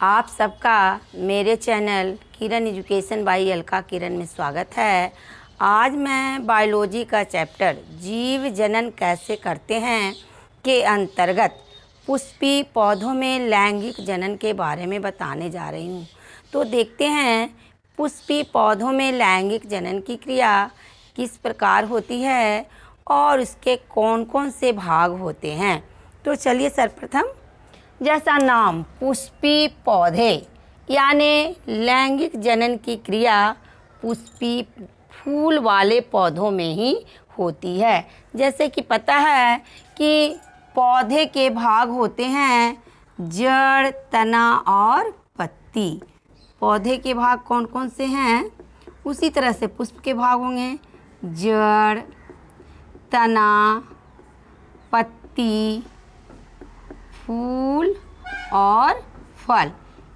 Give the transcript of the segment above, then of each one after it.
आप सबका मेरे channel Kiran education by Alka Kiran में स्वागत है। आज मैं बायोलॉजी का चैप्टर जीव जनन कैसे करते हैं के अंतर्गत पुष्पीय पौधों में लैंगिक जनन के बारे में बताने जा रही हूँ। तो देखते हैं पुष्पीय पौधों में लैंगिक जनन की क्रिया किस प्रकार होती है और उसके कौन कौन से भाग होते हैं। तो चलिए सर्वप्रथम, जैसा नाम पुष्पीय पौधे यानी लैंगिक जनन की क्रिया पुष्पीय फूल वाले पौधों में ही होती है। जैसे कि पता है कि पौधे के भाग होते हैं जड़, तना और पत्ती। पौधे के भाग कौन कौन से हैं, उसी तरह से पुष्प के भाग होंगे जड़, तना, पत्ती, फूल और फल।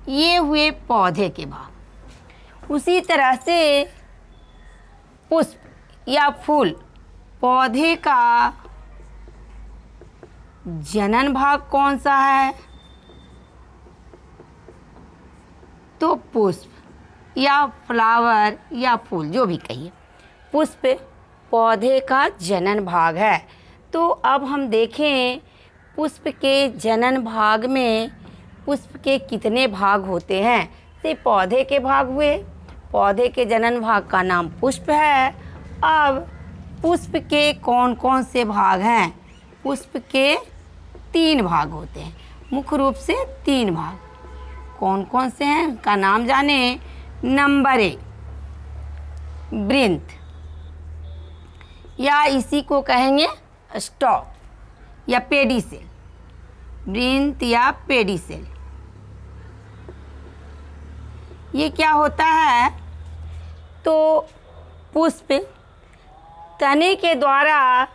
ये हुए पौधे के भाग। उसी तरह से पुष्प या फूल पौधे का जनन भाग कौन सा है, तो पुष्प या फ्लावर या फूल जो भी कहिए, पुष्प पौधे का जनन भाग है। तो अब हम देखें पुष्प के जनन भाग में पुष्प के कितने भाग होते हैं। तो पौधे के भाग हुए, पौधे के जनन भाग का नाम पुष्प है। अब पुष्प के कौन कौन से भाग हैं, पुष्प के 3 भाग होते हैं, मुख्य रूप से 3 भाग। कौन कौन से हैं का नाम जाने। नंबर 1 वृंत, या इसी को कहेंगे स्टॉक या पेडिसेल। वृंत या पेडिसेल, ये क्या होता है, तो पुष्प तने के द्वारा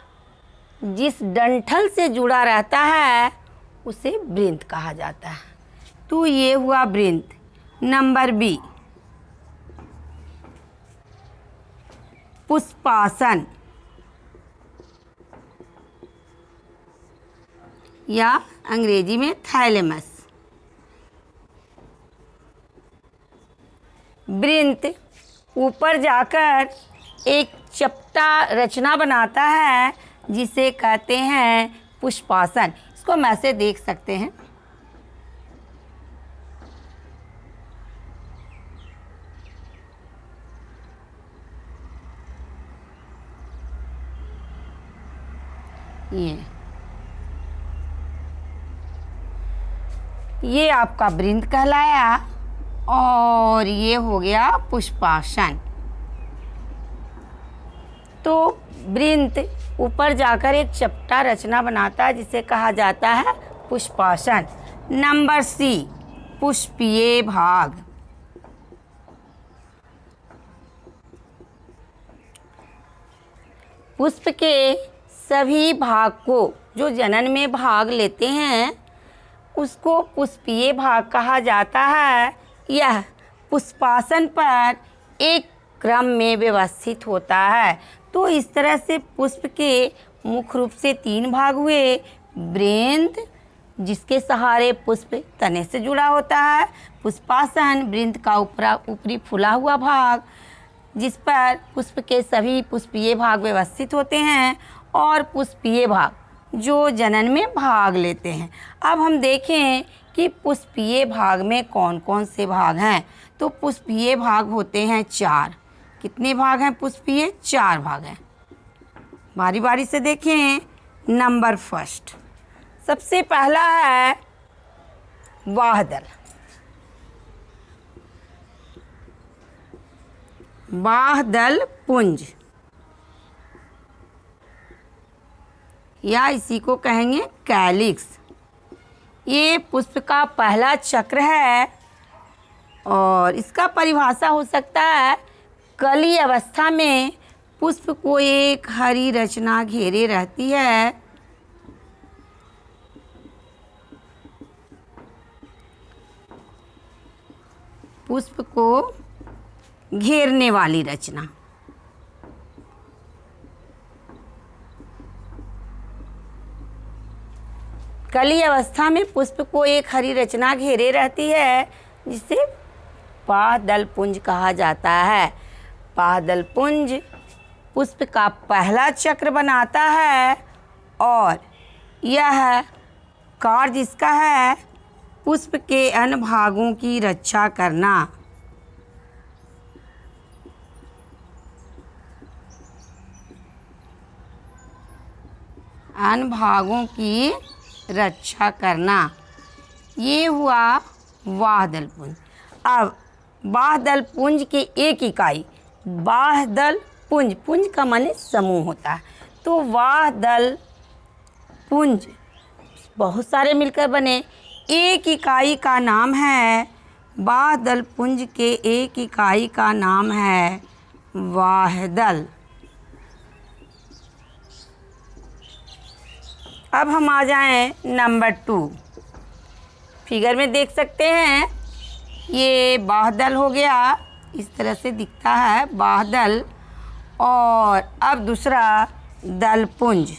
जिस डंठल से जुड़ा रहता है उसे वृंत कहा जाता है। तो ये हुआ वृंत। नंबर बी पुष्पासन या अंग्रेजी में थैलेमस। वृंत ऊपर जाकर एक चपटा रचना बनाता है जिसे कहते हैं पुष्पासन। इसको हम ऐसे देख सकते हैं। ये आपका वृंत कहलाया और ये हो गया पुष्पासन। तो वृंत ऊपर जाकर एक चपटा रचना बनाता है जिसे कहा जाता है पुष्पासन। नंबर सी पुष्पीय भाग। पुष्प के सभी भाग को जो जनन में भाग लेते हैं उसको पुष्पीय भाग कहा जाता है। यह पुष्पासन पर एक क्रम में व्यवस्थित होता है। तो इस तरह से पुष्प के मुख्य रूप से 3 भाग हुए। वृंत जिसके सहारे पुष्प तने से जुड़ा होता है, पुष्पासन वृंत का ऊपरी फूला हुआ भाग जिस पर पुष्प के सभी पुष्पीय भाग व्यवस्थित होते हैं, और पुष्पीय भाग जो जनन में भाग लेते हैं। अब हम देखें कि पुष्पीय भाग में कौन कौन से भाग हैं। तो पुष्पीय भाग होते हैं 4। कितने भाग हैं पुष्पीय? 4 भाग हैं। बारी बारी से देखें। नंबर फर्स्ट, सबसे पहला है बाह्यदल। बाह्यदल पुंज या इसी को कहेंगे कैलिक्स। ये पुष्प का पहला चक्र है और इसका परिभाषा हो सकता है कली अवस्था में पुष्प को एक हरी रचना घेरे रहती है। पुष्प को घेरने वाली रचना। कली अवस्था में पुष्प को एक हरी रचना घेरे रहती है जिसे पादल पुंज कहा जाता है। पादल पुंज पुष्प का पहला चक्र बनाता है और यह कार्य इसका है पुष्प के अन्य भागों की रक्षा करना। अन्य भागों की रक्षा करना, ये हुआ बाह्यदल पुंज। अब बाह्यदल पुंज की एक इकाई बाह्यदल पुंज, पुंज का माने समूह होता है, तो बाह्यदल पुंज बहुत सारे मिलकर बने। एक इकाई का नाम है बाह्यदल पुंज के एक इकाई का नाम है बाह्यदल। अब हम आ जाएं नंबर 2। फिगर में देख सकते हैं ये बाह्यदल हो गया, इस तरह से दिखता है बाह्यदल। और अब दूसरा दल पुंज,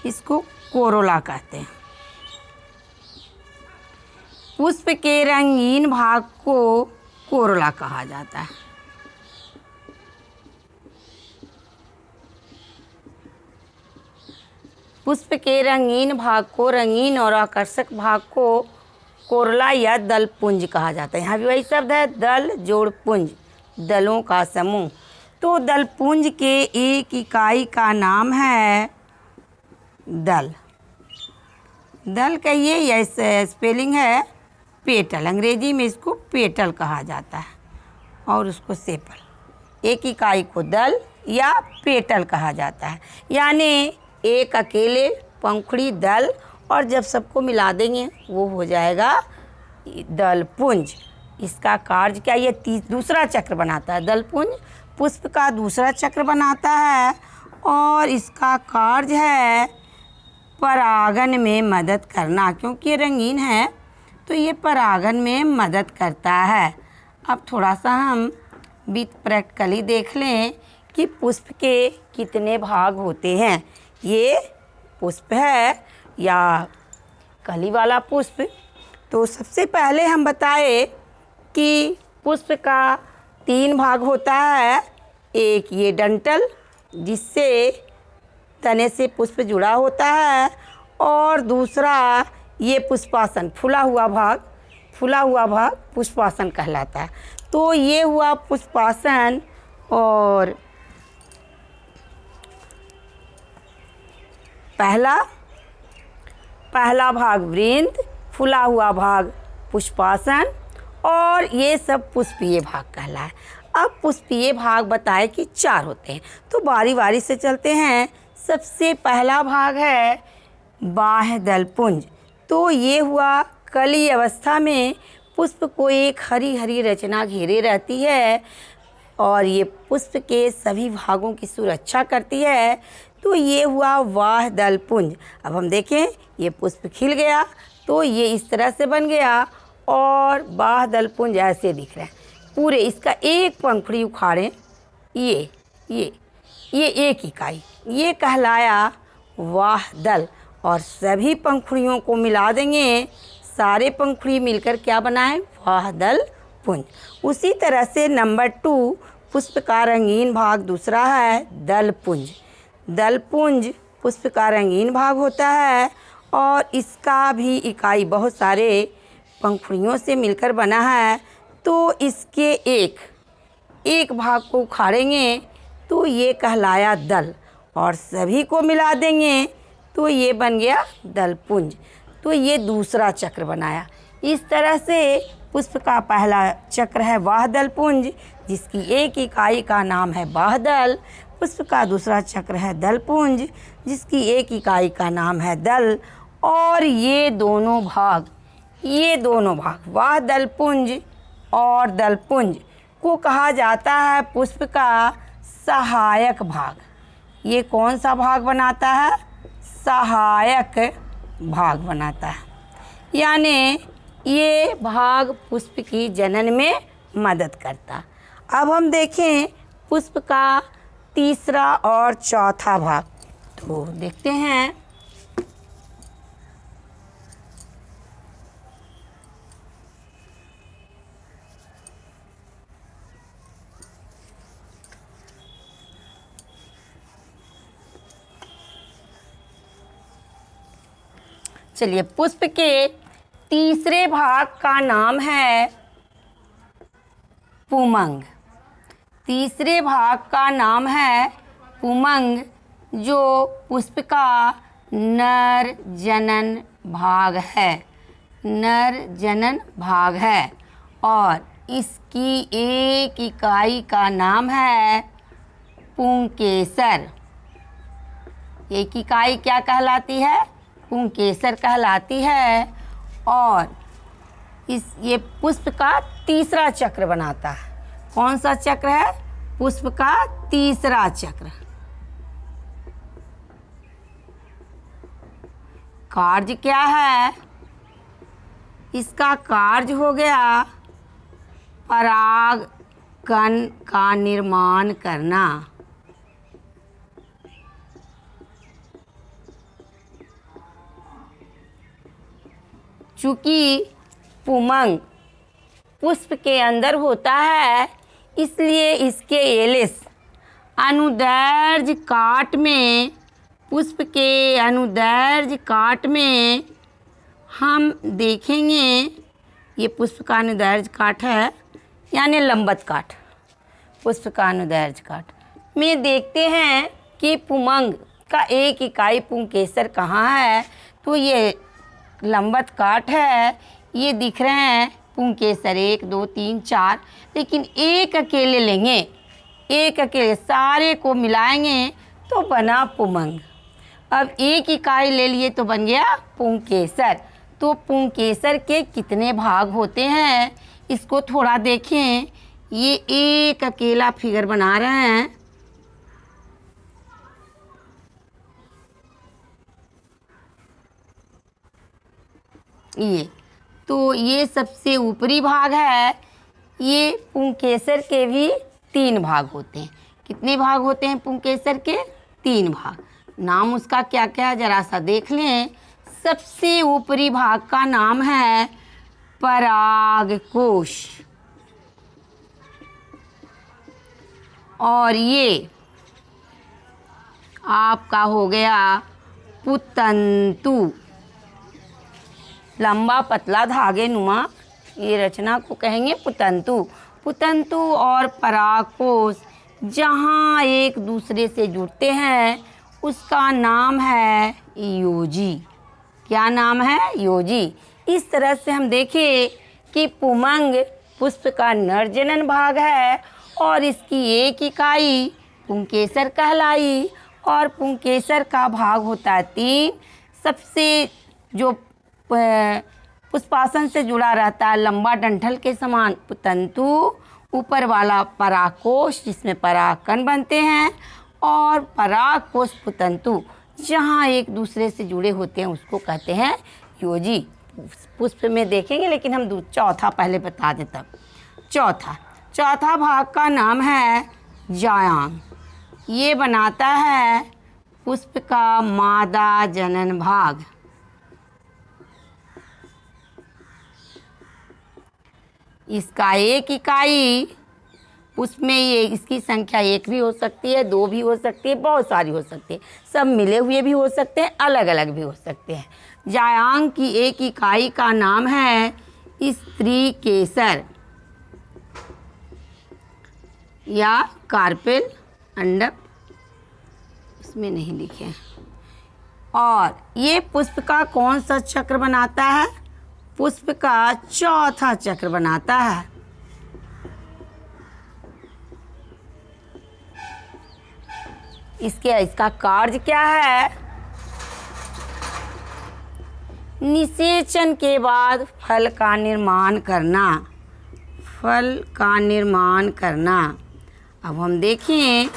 इसको कोरोला कहते हैं। पुष्प के रंगीन भाग को कोरोला कहा जाता है। पुष्प के रंगीन भाग को, रंगीन और आकर्षक भाग को कोरोला या दल पुंज कहा जाता है। यहाँ भी वही शब्द है, दल जोड़ पुंज, दलों का समूह। तो दल पुंज के एक इकाई का नाम है दल। दल कहिए, यह स्पेलिंग है पेटल, अंग्रेजी में इसको पेटल कहा जाता है और उसको सेपल। एक इकाई को दल या पेटल कहा जाता है, यानी एक अकेले पंखुड़ी दल, और जब सबको मिला देंगे वो हो जाएगा दल पुंज। इसका कार्य क्या, ये दूसरा चक्र बनाता है। दल पुंज पुष्प का दूसरा चक्र बनाता है और इसका कार्य है परागन में मदद करना। क्योंकि ये रंगीन है तो ये परागन में मदद करता है। अब थोड़ा सा हम विथ प्रैक्टिकली देख लें कि पुष्प के कितने भाग होते हैं। ये पुष्प है या कली वाला पुष्प, तो सबसे पहले हम बताए कि पुष्प का 3 भाग होता है। एक ये डंठल जिससे तने से पुष्प जुड़ा होता है, और दूसरा ये पुष्पासन, फूला हुआ भाग पुष्पासन कहलाता है। तो ये हुआ पुष्पासन, और पहला भाग वृंत, फूला हुआ भाग पुष्पासन, और ये सब पुष्पीय भाग कहलाए। अब पुष्पीय भाग बताए कि 4 होते हैं, तो बारी बारी से चलते हैं। सबसे पहला भाग है बाह्यदल पुंज। तो ये हुआ कली अवस्था में पुष्प को एक हरी हरी रचना घेरे रहती है और ये पुष्प के सभी भागों की सुरक्षा करती है। तो ये हुआ बाह्यदल पुंज। अब हम देखें, ये पुष्प खिल गया तो ये इस तरह से बन गया, और बाह्यदल पुंज ऐसे दिख रहा है पूरे। इसका एक पंखुड़ी उखाड़ें, ये एक इकाई, ये कहलाया बाह्यदल, और सभी पंखुड़ियों को मिला देंगे, सारे पंखुड़ी मिलकर क्या बनाए, बाह्यदल पुंज। उसी तरह से नंबर 2 पुष्प का रंगीन भाग दूसरा है दल पुंज। दल पुंज पुष्प का रंगीन भाग होता है और इसका भी इकाई बहुत सारे पंखुड़ियों से मिलकर बना है। तो इसके एक भाग को उखाड़ेंगे तो ये कहलाया दल, और सभी को मिला देंगे तो ये बन गया दल पुंज। तो ये दूसरा चक्र बनाया। इस तरह से पुष्प का पहला चक्र है बाह्यदल पुंज, जिसकी एक इकाई का नाम है बाह्यदल। पुष्प का दूसरा चक्र है दल पुंज, जिसकी एक इकाई का नाम है दल। और ये दोनों भाग बाह्यदल पुंज और दल पुंज को कहा जाता है पुष्प का सहायक भाग। ये कौन सा भाग बनाता है, सहायक भाग बनाता है, यानी ये भाग पुष्प की जनन में मदद करता। अब हम देखें पुष्प का तीसरा और चौथा भाग। तो देखते हैं। चलिए, पुष्प के तीसरे भाग का नाम है पुमंग। तीसरे भाग का नाम है पुमंग, जो पुष्प का नर जनन भाग है। नर जनन भाग है और इसकी एक इकाई का नाम है पुंकेसर। एक इकाई क्या कहलाती है? पुंकेसर कहलाती है। और ये पुष्प का तीसरा चक्र बनाता है। कौन सा चक्र है? पुष्प का तीसरा चक्र। कार्य क्या है? इसका कार्य हो गया पराग कण का निर्माण करना। चूँकि पुमंग पुष्प के अंदर होता है, इसलिए इसके एलिस अनुदैर्ध्य काट में, पुष्प के अनुदैर्ध्य काट में हम देखेंगे, ये पुष्प का अनुदैर्ध्य काट है यानी लंबत काट। पुष्प का अनुदैर्ध्य काट में देखते हैं कि पुमंग का एक इकाई पुंकेसर कहाँ है। तो ये लंबत काट है, ये दिख रहे हैं पुंकेसर 1 2 3 4, लेकिन एक अकेले लेंगे, एक अकेले सारे को मिलाएंगे तो बना पुमंग। अब एक इकाई ले लिए तो बन गया पुंकेसर। तो पुंकेसर के कितने भाग होते हैं इसको थोड़ा देखें। ये एक अकेला फिगर बना रहे हैं। ये सबसे ऊपरी भाग है। ये पुंकेसर के भी 3 भाग होते हैं। कितने भाग होते हैं पुंकेसर के? 3 भाग। नाम उसका क्या क्या है जरा सा देख लें। सबसे ऊपरी भाग का नाम है परागकोश और ये आपका हो गया पुतंतु। लंबा पतला धागे नुमा ये रचना को कहेंगे पुतंतु। पुतंतु और परागकोश जहाँ एक दूसरे से जुड़ते हैं उसका नाम है योजी। क्या नाम है? योजी। इस तरह से हम देखें कि पुमंग पुष्प का नरजनन भाग है और इसकी एक इकाई पुंकेसर कहलाई और पुंकेसर का भाग होता है 3। सबसे जो पुष्पासन से जुड़ा रहता है लंबा डंठल के समान पुतंतु, ऊपर वाला परागकोश जिसमें परागकण बनते हैं और परागकोश पुतंतु जहाँ एक दूसरे से जुड़े होते हैं उसको कहते हैं योजी। पुष्प में देखेंगे लेकिन हम चौथा पहले बता देता। चौथा भाग का नाम है जायांग। ये बनाता है पुष्प का मादा जनन भाग। इसका एक इकाई उसमें ये इसकी संख्या 1 भी हो सकती है, 2 भी हो सकती है, बहुत सारी हो सकती है, सब मिले हुए भी हो सकते हैं, अलग अलग भी हो सकते हैं। जायांग की एक इकाई का नाम है स्त्री केसर या कार्पेल अंडक, इसमें नहीं लिखे। और ये पुष्प का कौन सा चक्र बनाता है? पुष्प का चौथा चक्र बनाता है। इसका कार्य क्या है? निषेचन के बाद फल का निर्माण करना। फल का निर्माण करना। अब हम देखें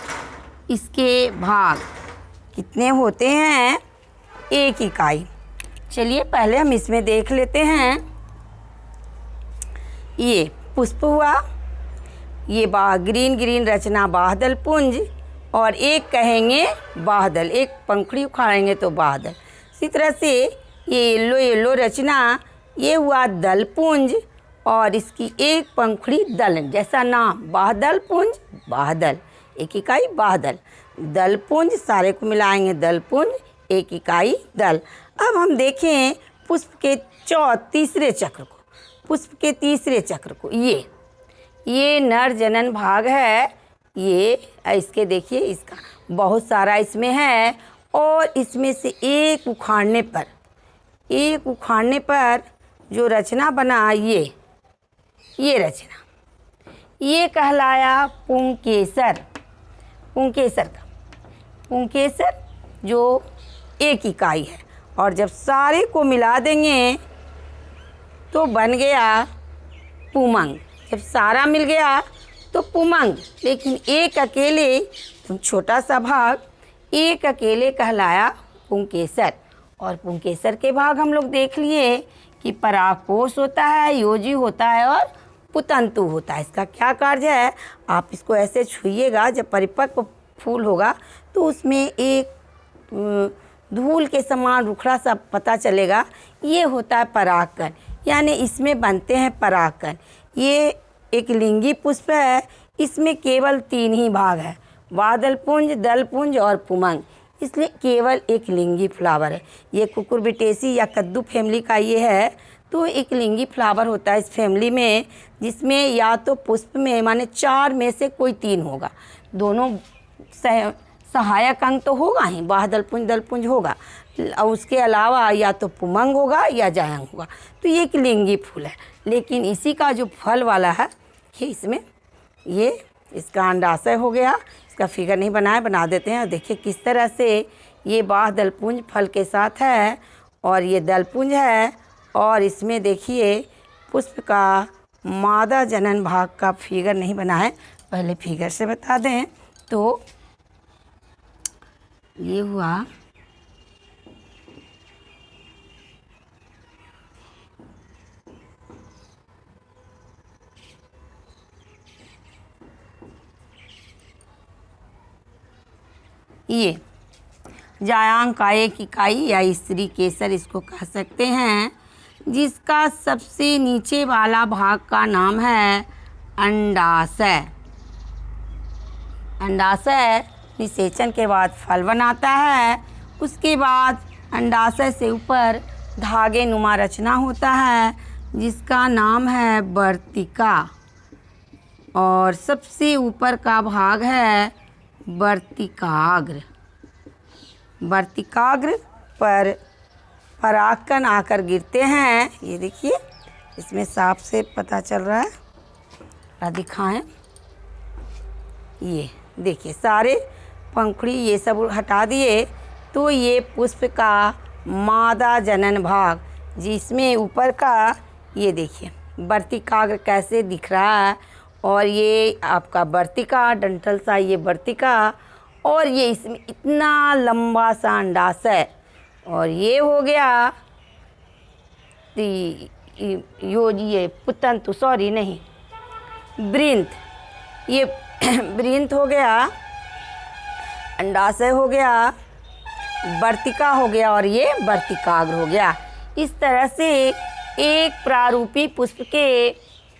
इसके भाग कितने होते हैं। एक इकाई। चलिए पहले हम इसमें देख लेते हैं। ये पुष्प हुआ, ये ग्रीन रचना बादल पुंज, और एक कहेंगे बादल, एक पंखुड़ी उखाड़ेंगे तो बादल। इसी तरह से ये येलो येलो रचना ये हुआ दलपुंज और इसकी एक पंखुड़ी दल, जैसा नाम बादल पुंज बादल, एक इकाई बादल। दलपुंज सारे को मिलाएंगे दलपुंज, एक इकाई दल। अब हम देखें पुष्प के तीसरे चक्र को, पुष्प के तीसरे चक्र को। ये नर जनन भाग है। ये इसके देखिए, इसका बहुत सारा इसमें है और इसमें से एक उखाड़ने पर जो रचना बना ये रचना, ये कहलाया पुंकेसर। पुंकेसर जो एक इकाई है और जब सारे को मिला देंगे तो बन गया पुमंग। जब सारा मिल गया तो पुमंग, लेकिन एक अकेले छोटा सा भाग एक अकेले कहलाया पुंकेसर। और पुंकेसर के भाग हम लोग देख लिए कि परागकोश होता है, योजी होता है और पुतंतु होता है। इसका क्या कार्य है, आप इसको ऐसे छुइएगा, जब परिपक्व फूल होगा तो उसमें एक धूल के समान रुखड़ा सा पता चलेगा, ये होता है परागकण, यानी इसमें बनते हैं परागकण। ये एक लिंगी पुष्प है, इसमें केवल 3 ही भाग है, बादलपुंज, दलपुंज और पुमंग, इसलिए केवल एक लिंगी फ्लावर है। ये कुकुरबिटेसी या कद्दू फैमिली का ये है, तो एक लिंगी फ्लावर होता है इस फैमिली में, जिसमें या तो पुष्प में माने 4 में से कोई 3 होगा, दोनों सहायक अंग तो होगा ही, बादलपुंज दलपुंज होगा, और उसके अलावा या तो पुमंग होगा या जायंग होगा। तो ये एक लिंगी फूल है। लेकिन इसी का जो फल वाला है, इसमें ये इसका अंडाशय हो गया। इसका फिगर नहीं बनाया, बना देते हैं। देखिए किस तरह से ये बादलपुंज फल के साथ है और ये दलपुंज है, और इसमें देखिए पुष्प का मादा जनन भाग का फिगर नहीं बना है, पहले फिगर से बता दें तो ये हुआ ये जायांग का एक इकाई या स्त्री केसर इसको कह सकते हैं, जिसका सबसे नीचे वाला भाग का नाम है अंडाशय। अंडाशय निषेचन के बाद फल बनाता है, उसके बाद अंडाशय से ऊपर धागे नुमा रचना होता है जिसका नाम है वर्तिका, और सबसे ऊपर का भाग है वर्तिकाग्र। वर्तिकाग्र पर परागकण आकर गिरते हैं। ये देखिए इसमें साफ से पता चल रहा है, दिखाएं। ये देखिए सारे पंखुड़ी ये सब हटा दिए, तो ये पुष्प का मादा जनन भाग, जिसमें ऊपर का ये देखिए वर्तिकाग्र कैसे दिख रहा है, और ये आपका वर्तिका डंठल सा ये वर्तिका, और ये इसमें इतना लंबा सा अंडाशय, और ये हो गया ये पुतंतु, सॉरी नहीं वृंत, ये वृंत हो गया, अंडाशय हो गया, वर्तिका हो गया और ये वर्तिकाग्र हो गया। इस तरह से एक प्रारूपी पुष्प के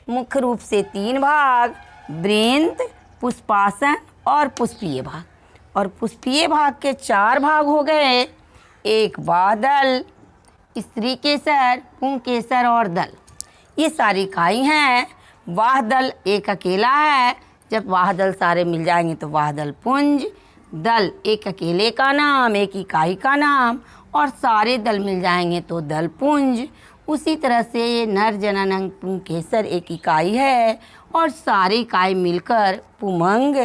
मुख्य रूप से 3 भाग, वृंत, पुष्पासन और पुष्पीय भाग, और पुष्पीय भाग के 4 भाग हो गए, एक बादल, स्त्री केसर, पुंकेसर और दल। ये सारी इकाई हैं। वाहदल एक अकेला है, जब वाहदल सारे मिल जाएंगे तो वाहदल पुंज, दल एक अकेले का नाम, एक इकाई का नाम, और सारे दल मिल जाएंगे तो दल पुंज। उसी तरह से ये नर जनन पुंकेसर एक इकाई है और सारे इकाई मिलकर पुमंग,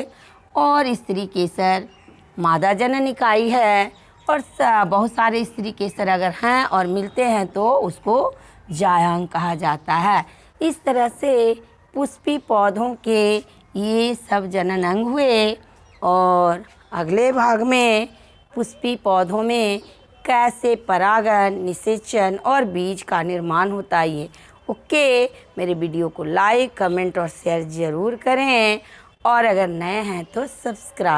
और स्त्री केसर मादा जनन इकाई है, और बहुत सारे स्त्री केसर अगर हैं और मिलते हैं तो उसको जायांग कहा जाता है। इस तरह से पुष्पी पौधों के ये सब जनन अंग हुए, और अगले भाग में पुष्पी पौधों में कैसे परागण, निषेचन और बीज का निर्माण होता है ये। ओके, मेरे वीडियो को लाइक, कमेंट और शेयर ज़रूर करें, और अगर नए हैं तो सब्सक्राइब